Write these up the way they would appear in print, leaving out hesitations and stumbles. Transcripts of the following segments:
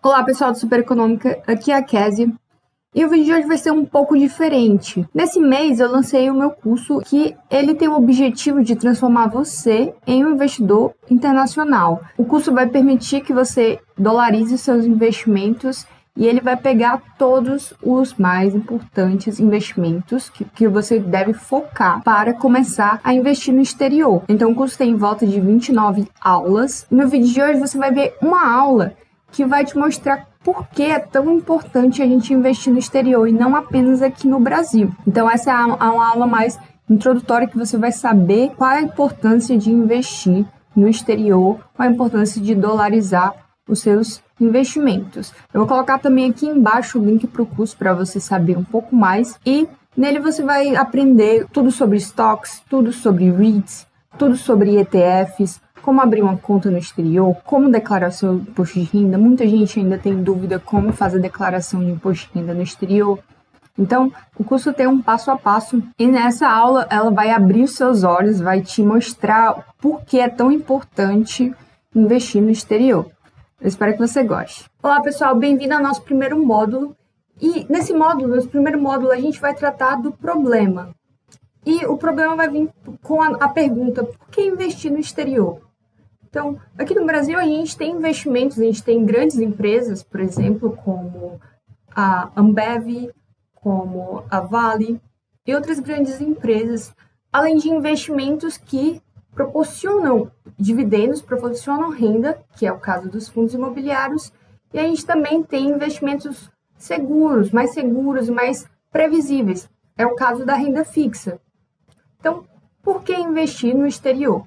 Olá pessoal do Super Econômica, aqui é a Kézia. E o vídeo de hoje vai ser um pouco diferente. Nesse mês eu lancei o meu curso que ele tem o objetivo de transformar você em um investidor internacional. O curso vai permitir que você dolarize seus investimentos e ele vai pegar todos os mais importantes investimentos que você deve focar para começar a investir no exterior. Então o curso tem em volta de 29 aulas. No vídeo de hoje você vai ver uma aula que vai te mostrar por que é tão importante a gente investir no exterior e não apenas aqui no Brasil. Então essa é uma aula mais introdutória que você vai saber qual é a importância de investir no exterior, qual é a importância de dolarizar os seus investimentos. Eu vou colocar também aqui embaixo o link para o curso para você saber um pouco mais e nele você vai aprender tudo sobre stocks, tudo sobre REITs, tudo sobre ETFs, como abrir uma conta no exterior, como declarar seu imposto de renda. Muita gente ainda tem dúvida como fazer declaração de imposto de renda no exterior. Então, o curso tem um passo a passo e nessa aula ela vai abrir os seus olhos, vai te mostrar por que é tão importante investir no exterior. Eu espero que você goste. Olá pessoal, bem-vindo ao nosso primeiro módulo. E nesse primeiro módulo, a gente vai tratar do problema. E o problema vai vir com a pergunta, por que investir no exterior? Então, aqui no Brasil a gente tem investimentos, a gente tem grandes empresas, por exemplo, como a Ambev, como a Vale e outras grandes empresas, além de investimentos que proporcionam dividendos, proporcionam renda, que é o caso dos fundos imobiliários, e a gente também tem investimentos seguros e mais previsíveis, é o caso da renda fixa. Então, por que investir no exterior?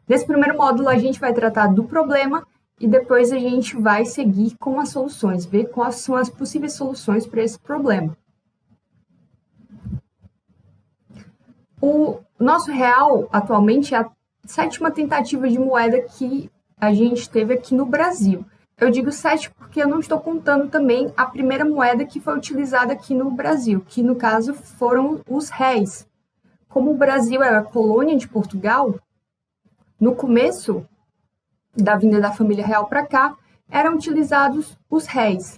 Nesse primeiro módulo, a gente vai tratar do problema e depois a gente vai seguir com as soluções, ver quais são as possíveis soluções para esse problema. O nosso real, atualmente, é a 7ª tentativa de moeda que a gente teve aqui no Brasil. Eu digo 7 porque eu não estou contando também a primeira moeda que foi utilizada aqui no Brasil, que no caso foram os réis. Como o Brasil era colônia de Portugal, no começo da vinda da família real para cá, eram utilizados os réis.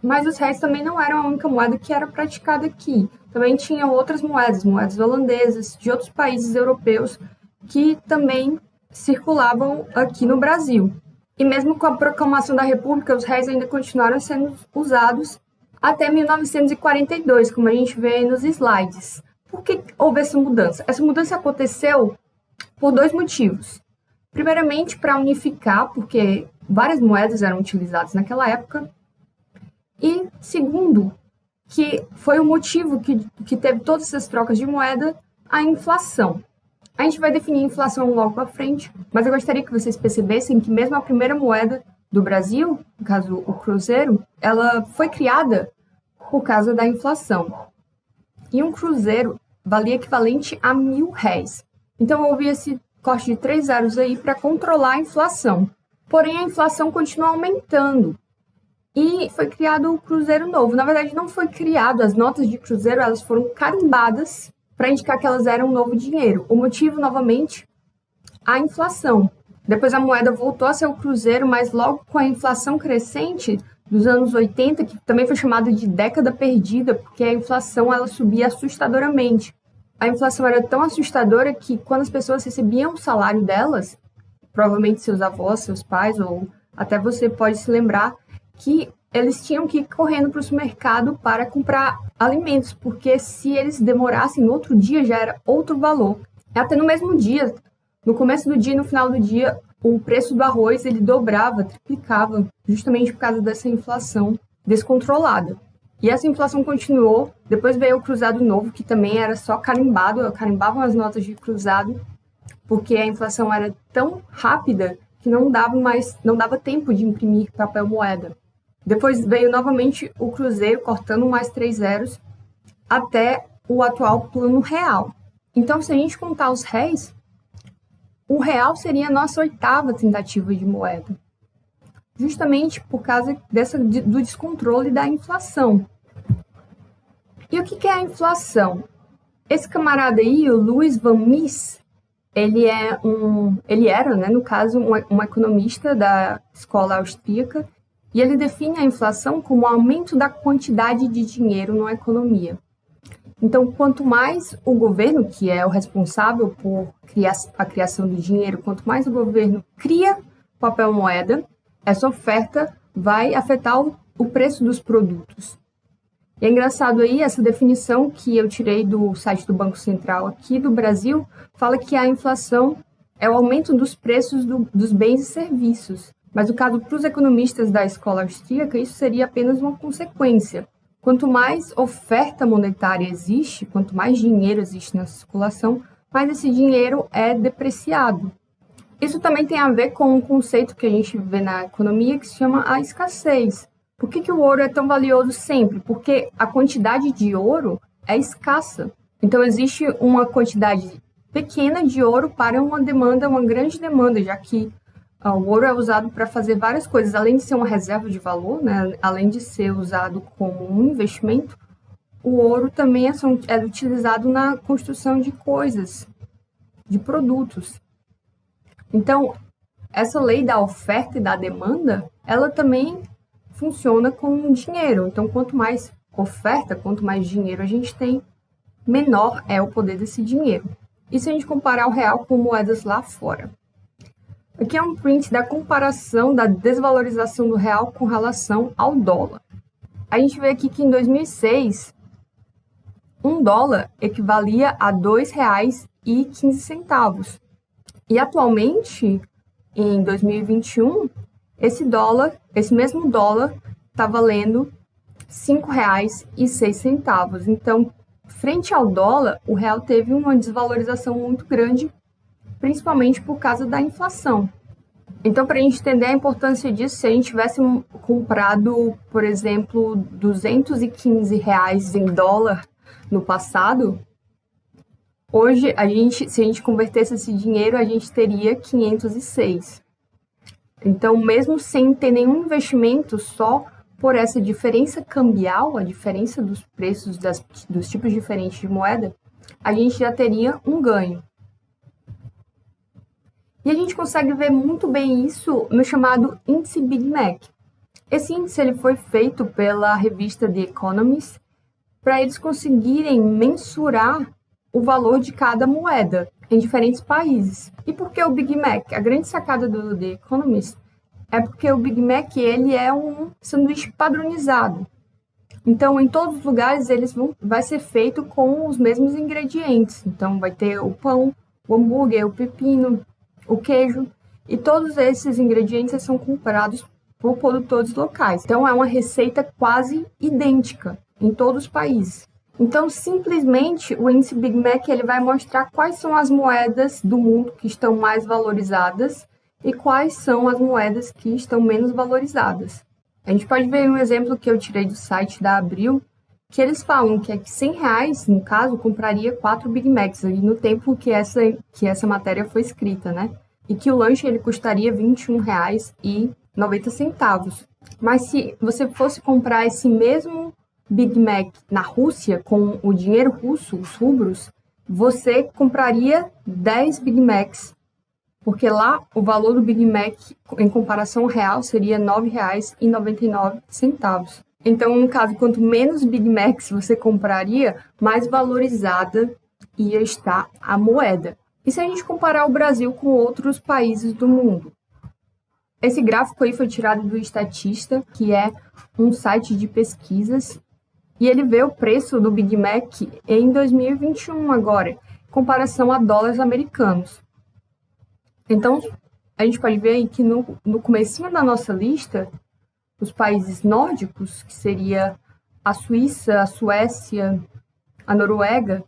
Mas os réis também não eram a única moeda que era praticada aqui. Também tinham outras moedas holandesas, de outros países europeus, que também circulavam aqui no Brasil. E mesmo com a proclamação da República, os réis ainda continuaram sendo usados até 1942, como a gente vê aí nos slides. Por que houve essa mudança? Essa mudança aconteceu por 2 motivos. Primeiramente, para unificar, porque várias moedas eram utilizadas naquela época. E segundo, que foi o motivo que teve todas essas trocas de moeda, a inflação. A gente vai definir a inflação logo à frente, mas eu gostaria que vocês percebessem que mesmo a primeira moeda do Brasil, no caso o cruzeiro, ela foi criada por causa da inflação. E um cruzeiro valia equivalente a 1.000 réis. Então houve esse corte de 3 zeros aí para controlar a inflação. Porém, a inflação continua aumentando. E foi criado o cruzeiro novo. Na verdade, não foi criado. As notas de cruzeiro elas foram carimbadas para indicar que elas eram um novo dinheiro. O motivo, novamente, a inflação. Depois a moeda voltou a ser o cruzeiro, mas logo com a inflação crescente dos anos 80, que também foi chamada de década perdida, porque a inflação ela subia assustadoramente. A inflação era tão assustadora que quando as pessoas recebiam o salário delas, provavelmente seus avós, seus pais, ou até você pode se lembrar, que eles tinham que ir correndo para o supermercado para comprar alimentos, porque se eles demorassem no outro dia já era outro valor. Até no mesmo dia, no começo do dia e no final do dia, o preço do arroz ele dobrava, triplicava, justamente por causa dessa inflação descontrolada. E essa inflação continuou, depois veio o cruzado novo, que também era só carimbado, carimbavam as notas de cruzado, porque a inflação era tão rápida que não dava tempo de imprimir papel moeda. Depois veio novamente o cruzeiro, cortando mais 3 zeros, até o atual plano real. Então, se a gente contar os réis, o real seria a nossa 8ª tentativa de moeda. Justamente por causa do descontrole da inflação. E o que é a inflação? Esse camarada aí, o Louis Van Mies, ele era, né, no caso, um economista da escola austríaca E ele define a inflação como o aumento da quantidade de dinheiro na economia. Então, quanto mais o governo, que é o responsável por a criação do dinheiro, quanto mais o governo cria papel moeda, essa oferta vai afetar o preço dos produtos. E é engraçado aí, essa definição que eu tirei do site do Banco Central aqui do Brasil, fala que a inflação é o aumento dos preços dos bens e serviços. Mas no caso, para os economistas da escola austríaca, isso seria apenas uma consequência. Quanto mais oferta monetária existe, quanto mais dinheiro existe na circulação, mais esse dinheiro é depreciado. Isso também tem a ver com um conceito que a gente vê na economia que se chama a escassez. Por que o ouro é tão valioso sempre? Porque a quantidade de ouro é escassa. Então, existe uma quantidade pequena de ouro para uma grande demanda, já que o ouro é usado para fazer várias coisas. Além de ser uma reserva de valor, né? Além de ser usado como um investimento, o ouro também é utilizado na construção de coisas, de produtos. Então, essa lei da oferta e da demanda, ela também funciona com dinheiro. Então, quanto mais oferta, quanto mais dinheiro a gente tem, menor é o poder desse dinheiro. E se a gente comparar o real com moedas lá fora? Aqui é um print da comparação da desvalorização do real com relação ao dólar. A gente vê aqui que em 2006, $1 equivalia a R$ 2,15. E atualmente, em 2021, esse mesmo dólar está valendo R$ 5,06. Então, frente ao dólar, o real teve uma desvalorização muito grande, principalmente por causa da inflação. Então, para a gente entender a importância disso, se a gente tivesse comprado, por exemplo, R$ 215 em dólar no passado, hoje, se a gente convertesse esse dinheiro, a gente teria 506. Então, mesmo sem ter nenhum investimento, só por essa diferença cambial, a diferença dos preços dos tipos diferentes de moeda, a gente já teria um ganho. E a gente consegue ver muito bem isso no chamado índice Big Mac. Esse índice ele foi feito pela revista The Economist para eles conseguirem mensurar o valor de cada moeda em diferentes países. E por que o Big Mac? A grande sacada do The Economist é porque o Big Mac ele é um sanduíche padronizado. Então, em todos os lugares, vai ser feito com os mesmos ingredientes. Então, vai ter o pão, o hambúrguer, o pepino, o queijo. E todos esses ingredientes são comprados por produtores locais. Então, é uma receita quase idêntica em todos os países. Então, simplesmente, o índice Big Mac ele vai mostrar quais são as moedas do mundo que estão mais valorizadas e quais são as moedas que estão menos valorizadas. A gente pode ver um exemplo que eu tirei do site da Abril, que eles falam que R$100, no caso, compraria 4 Big Macs, ali no tempo que essa matéria foi escrita, né? E que o lanche ele custaria R$ 21,90. Mas se você fosse comprar esse mesmo Big Mac na Rússia, com o dinheiro russo, os rublos, você compraria 10 Big Macs, porque lá o valor do Big Mac em comparação real seria R$ 9,99. Então, no caso, quanto menos Big Macs você compraria, mais valorizada ia estar a moeda. E se a gente comparar o Brasil com outros países do mundo? Esse gráfico aí foi tirado do Statista, que é um site de pesquisas, e ele vê o preço do Big Mac em 2021 agora, em comparação a dólares americanos. Então, a gente pode ver aí que no comecinho da nossa lista, os países nórdicos, que seria a Suíça, a Suécia, a Noruega,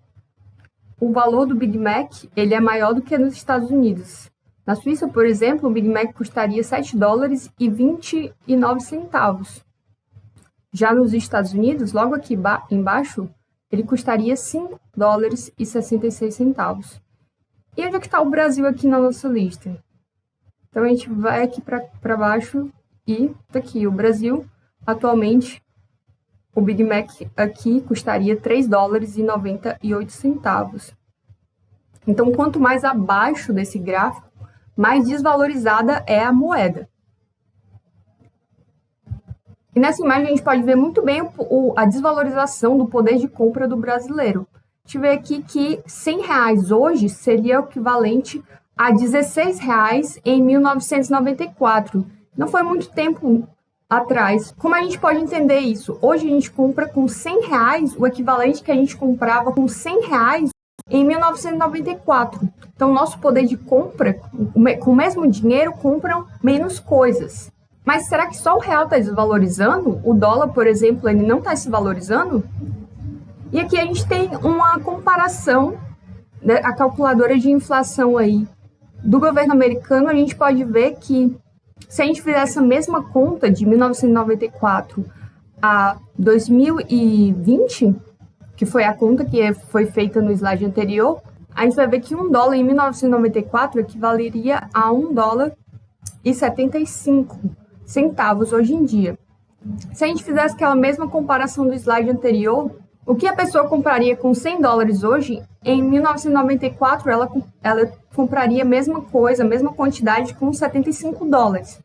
o valor do Big Mac ele é maior do que nos Estados Unidos. Na Suíça, por exemplo, o Big Mac custaria $7,29. Já nos Estados Unidos, logo aqui embaixo, ele custaria $5,66. E onde é que está o Brasil aqui na nossa lista? Então, a gente vai aqui para baixo e tá aqui. O Brasil, atualmente, o Big Mac aqui custaria $3,98. Então, quanto mais abaixo desse gráfico, mais desvalorizada é a moeda. E nessa imagem a gente pode ver muito bem a desvalorização do poder de compra do brasileiro. A gente vê aqui que R$100 hoje seria o equivalente a R$16 em 1994. Não foi muito tempo atrás. Como a gente pode entender isso? Hoje a gente compra com R$100 o equivalente que a gente comprava com R$100 em 1994. Então, nosso poder de compra, com o mesmo dinheiro, compram menos coisas. Mas será que só o real está desvalorizando? O dólar, por exemplo, ele não está se valorizando? E aqui a gente tem uma comparação, né, a calculadora de inflação aí do governo americano. A gente pode ver que se a gente fizer essa mesma conta de 1994 a 2020, que foi a conta que foi feita no slide anterior, a gente vai ver que $1 em 1994 equivaleria a $1,75 hoje em dia. Se a gente fizesse aquela mesma comparação do slide anterior, o que a pessoa compraria com $100 hoje, em 1994 ela compraria a mesma coisa, a mesma quantidade com $75.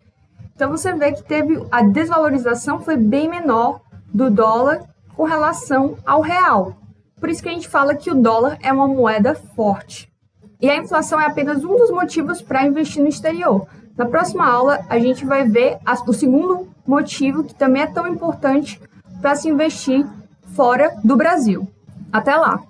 Então você vê que a desvalorização foi bem menor do dólar com relação ao real. Por isso que a gente fala que o dólar é uma moeda forte. E a inflação é apenas um dos motivos para investir no exterior. Na próxima aula, a gente vai ver o segundo motivo, que também é tão importante para se investir fora do Brasil. Até lá!